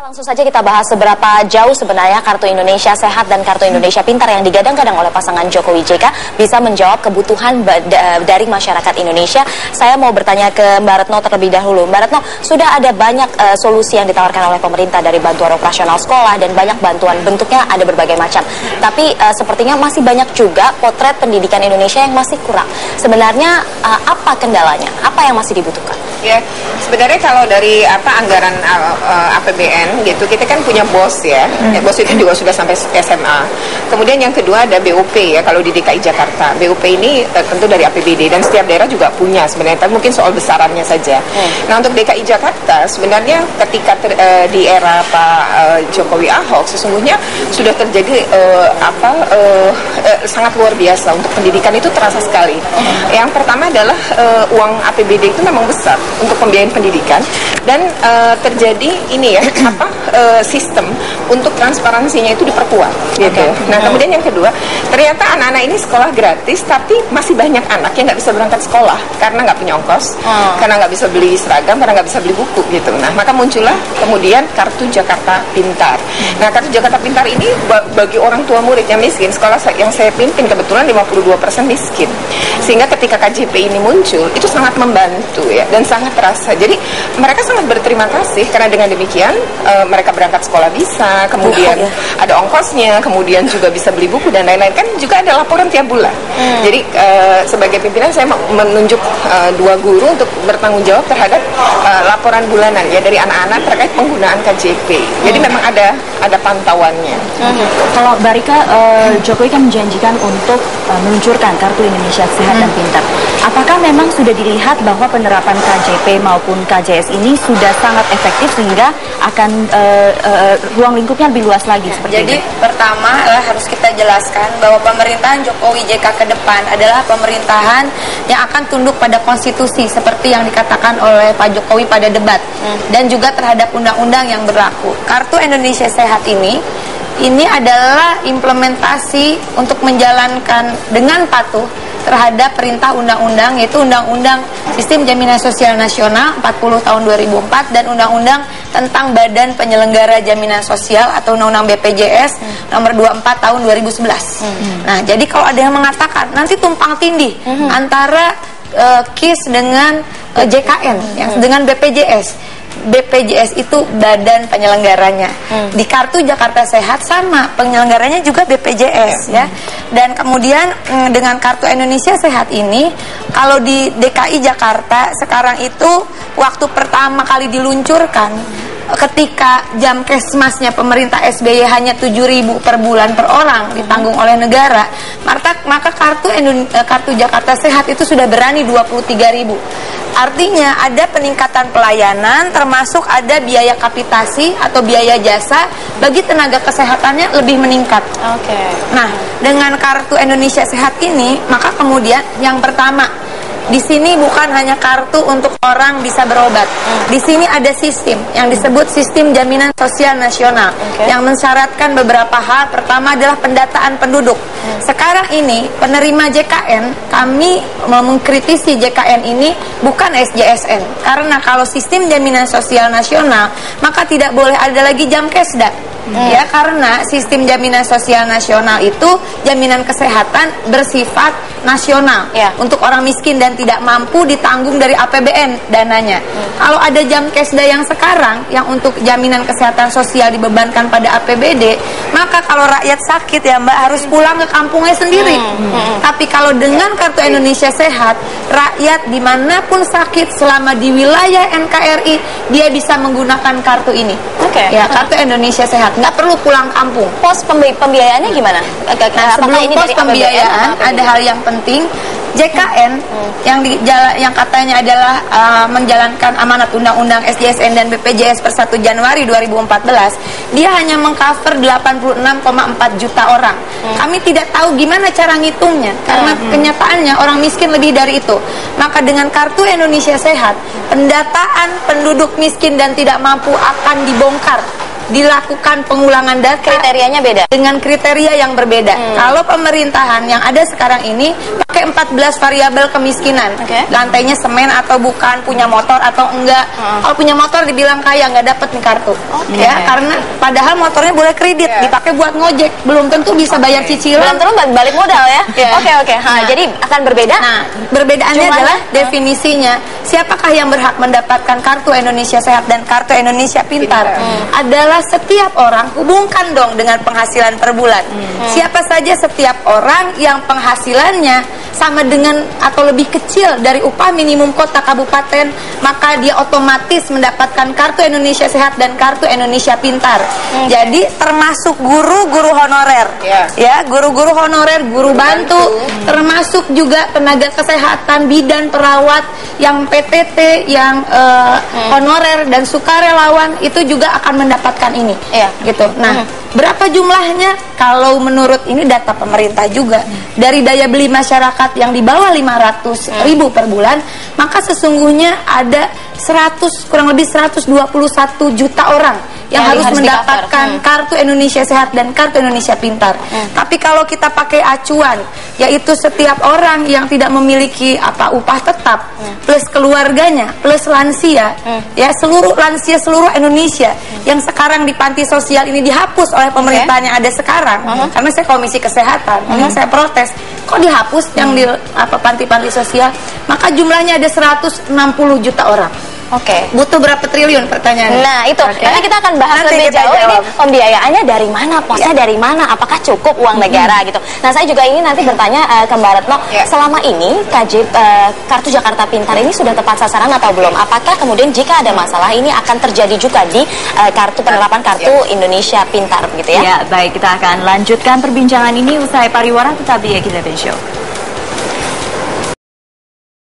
Langsung saja kita bahas seberapa jauh sebenarnya Kartu Indonesia Sehat dan Kartu Indonesia Pintar yang digadang-gadang oleh pasangan Jokowi JK bisa menjawab kebutuhan dari masyarakat Indonesia. Saya mau bertanya ke Mbak Retno terlebih dahulu. Mbak Retno, sudah ada banyak solusi yang ditawarkan oleh pemerintah, dari bantuan operasional sekolah dan banyak bantuan, bentuknya ada berbagai macam. Tapi sepertinya masih banyak juga potret pendidikan Indonesia yang masih kurang. Sebenarnya apa kendalanya? Apa yang masih dibutuhkan? Ya, sebenarnya kalau dari anggaran APBN gitu, kita kan punya BOS ya. BOS itu juga sudah sampai SMA. Kemudian yang kedua ada BOP ya, kalau di DKI Jakarta. BOP ini tentu dari APBD dan setiap daerah juga punya sebenarnya, tapi mungkin soal besarannya saja. Nah, untuk DKI Jakarta sebenarnya ketika di era Pak Jokowi Ahok sesungguhnya sudah terjadi sangat luar biasa untuk pendidikan, itu terasa sekali. Yang pertama adalah uang APBD itu memang besar untuk pembiayaan pendidikan, dan terjadi ini ya sistem untuk transparansinya itu diperkuat gitu. Nah, kemudian yang kedua, ternyata anak-anak ini sekolah gratis, tapi masih banyak anak yang nggak bisa berangkat sekolah karena nggak punya ongkos, karena nggak bisa beli seragam, karena nggak bisa beli buku gitu. Nah, maka muncullah kemudian Kartu Jakarta Pintar. Nah, Kartu Jakarta Pintar ini bagi orang tua murid yang miskin, sekolah yang saya pimpin kebetulan 52% miskin, sehingga ketika KJP ini muncul itu sangat membantu ya, dan sangat terasa. Jadi mereka sangat berterima kasih karena dengan demikian mereka berangkat sekolah bisa, kemudian ada ongkosnya, kemudian juga bisa beli buku dan lain-lain. Kan juga ada laporan tiap bulan. Jadi sebagai pimpinan saya menunjuk 2 guru untuk bertanggung jawab terhadap laporan bulanan ya dari anak-anak terkait penggunaan KJP. Jadi memang ada pantauannya. Kalau Mbak Rika, Jokowi kan menjanjikan untuk meluncurkan Kartu Indonesia Sehat dan Pintar. Apakah memang sudah dilihat bahwa penerapan KJP maupun KJS ini sudah sangat efektif sehingga akan ruang lingkupnya lebih luas lagi seperti Jadi itu? Pertama harus kita jelaskan bahwa pemerintahan Jokowi JK ke depan adalah pemerintahan yang akan tunduk pada konstitusi seperti yang dikatakan oleh Pak Jokowi pada debat, dan juga terhadap undang-undang yang berlaku. Kartu Indonesia Sehat ini adalah implementasi untuk menjalankan dengan patuh terhadap perintah undang-undang, yaitu Undang-Undang Sistem Jaminan Sosial Nasional 40 tahun 2004 dan Undang-Undang tentang Badan Penyelenggara Jaminan Sosial atau Undang-Undang BPJS nomor 24 tahun 2011. Nah, jadi kalau ada yang mengatakan nanti tumpang tindih antara KIS dengan JKN, yang dengan BPJS. BPJS itu badan penyelenggaranya. Di Kartu Jakarta Sehat sama, penyelenggaranya juga BPJS ya. Dan kemudian dengan Kartu Indonesia Sehat ini, kalau di DKI Jakarta sekarang itu waktu pertama kali diluncurkan, ketika jam kesmasnya pemerintah SBY hanya 7.000 per bulan per orang ditanggung oleh negara, maka Kartu Jakarta Sehat itu sudah berani 23.000. Artinya ada peningkatan pelayanan, termasuk ada biaya kapitasi atau biaya jasa bagi tenaga kesehatannya lebih meningkat. Nah, dengan Kartu Indonesia Sehat ini, maka kemudian yang pertama, di sini bukan hanya kartu untuk orang bisa berobat. Di sini ada sistem yang disebut Sistem Jaminan Sosial Nasional yang mensyaratkan beberapa hal. Pertama adalah pendataan penduduk. Sekarang ini penerima JKN, kami mengkritisi JKN ini bukan SJSN, karena kalau Sistem Jaminan Sosial Nasional maka tidak boleh ada lagi Jamkesda. Ya, karena Sistem Jaminan Sosial Nasional itu jaminan kesehatan bersifat nasional untuk orang miskin dan tidak mampu ditanggung dari APBN dananya. Kalau ada Jamkesda yang sekarang yang untuk jaminan kesehatan sosial dibebankan pada APBD, maka kalau rakyat sakit ya Mbak harus pulang ke kampungnya sendiri. Tapi kalau dengan Kartu Indonesia Sehat, rakyat dimanapun sakit selama di wilayah NKRI dia bisa menggunakan kartu ini. Ya, Kartu Indonesia Sehat, nggak perlu pulang kampung. Pos pembiayaannya gimana? Nah, sebelum pos pembiayaan ada hal yang penting. JKN yang katanya adalah menjalankan amanat Undang-Undang SJSN dan BPJS per 1 Januari 2014, dia hanya mengcover 86,4 juta orang. Kami tidak tahu gimana cara ngitungnya, karena kenyataannya orang miskin lebih dari itu. Maka dengan Kartu Indonesia Sehat, pendataan penduduk miskin dan tidak mampu akan dibongkar. dilakukan pengulangan data. Kriterianya beda. Dengan kriteria yang berbeda. Kalau pemerintahan yang ada sekarang ini pakai 14 variabel kemiskinan. Lantainya semen atau bukan, punya motor atau enggak. Kalau punya motor dibilang kaya, nggak dapat nih kartu. Ya, karena padahal motornya boleh kredit, dipakai buat ngojek, belum tentu bisa bayar cicilan. Belum tentu balik modal ya. Oke. Jadi akan berbeda. Nah, perbedaannya adalah definisinya. Siapakah yang berhak mendapatkan kartu Indonesia Sehat dan kartu Indonesia Pintar? Adalah setiap orang, hubungkan dong dengan penghasilan per bulan. Siapa saja setiap orang yang penghasilannya sama dengan atau lebih kecil dari upah minimum kota kabupaten, maka dia otomatis mendapatkan kartu Indonesia Sehat dan kartu Indonesia Pintar. Jadi termasuk guru-guru honorer, ya, guru-guru honorer, guru bantu, termasuk juga tenaga kesehatan, bidan, perawat, yang PTT, yang honorer dan sukarelawan itu juga akan mendapatkan ini, gitu. Nah, berapa jumlahnya? Kalau menurut ini data pemerintah juga, dari daya beli masyarakat yang di bawah 500.000 per bulan, maka sesungguhnya ada kurang lebih 121 juta orang yang harus mendapatkan kartu Indonesia Sehat dan kartu Indonesia Pintar. Tapi kalau kita pakai acuan, yaitu setiap orang yang tidak memiliki upah tetap, plus keluarganya, plus lansia, ya, seluruh lansia seluruh Indonesia yang sekarang di panti sosial ini dihapus oleh pemerintah yang ada sekarang. Karena saya komisi kesehatan, saya protes, kok dihapus yang di panti-panti sosial? Maka jumlahnya ada 160 juta orang. Butuh berapa triliun pertanyaannya? Nah itu, nanti kita akan bahas lebih jauh ini pembiayaannya dari mana, posnya dari mana, apakah cukup uang negara gitu. Nah saya juga ingin nanti bertanya ke Mbak Retno, selama ini kartu Jakarta Pintar ini sudah tepat sasaran atau belum? Apakah kemudian jika ada masalah ini akan terjadi juga di penerapan kartu Indonesia Pintar gitu ya? Ya baik, kita akan lanjutkan perbincangan ini usai pariwara, tetap di Kizaben Show.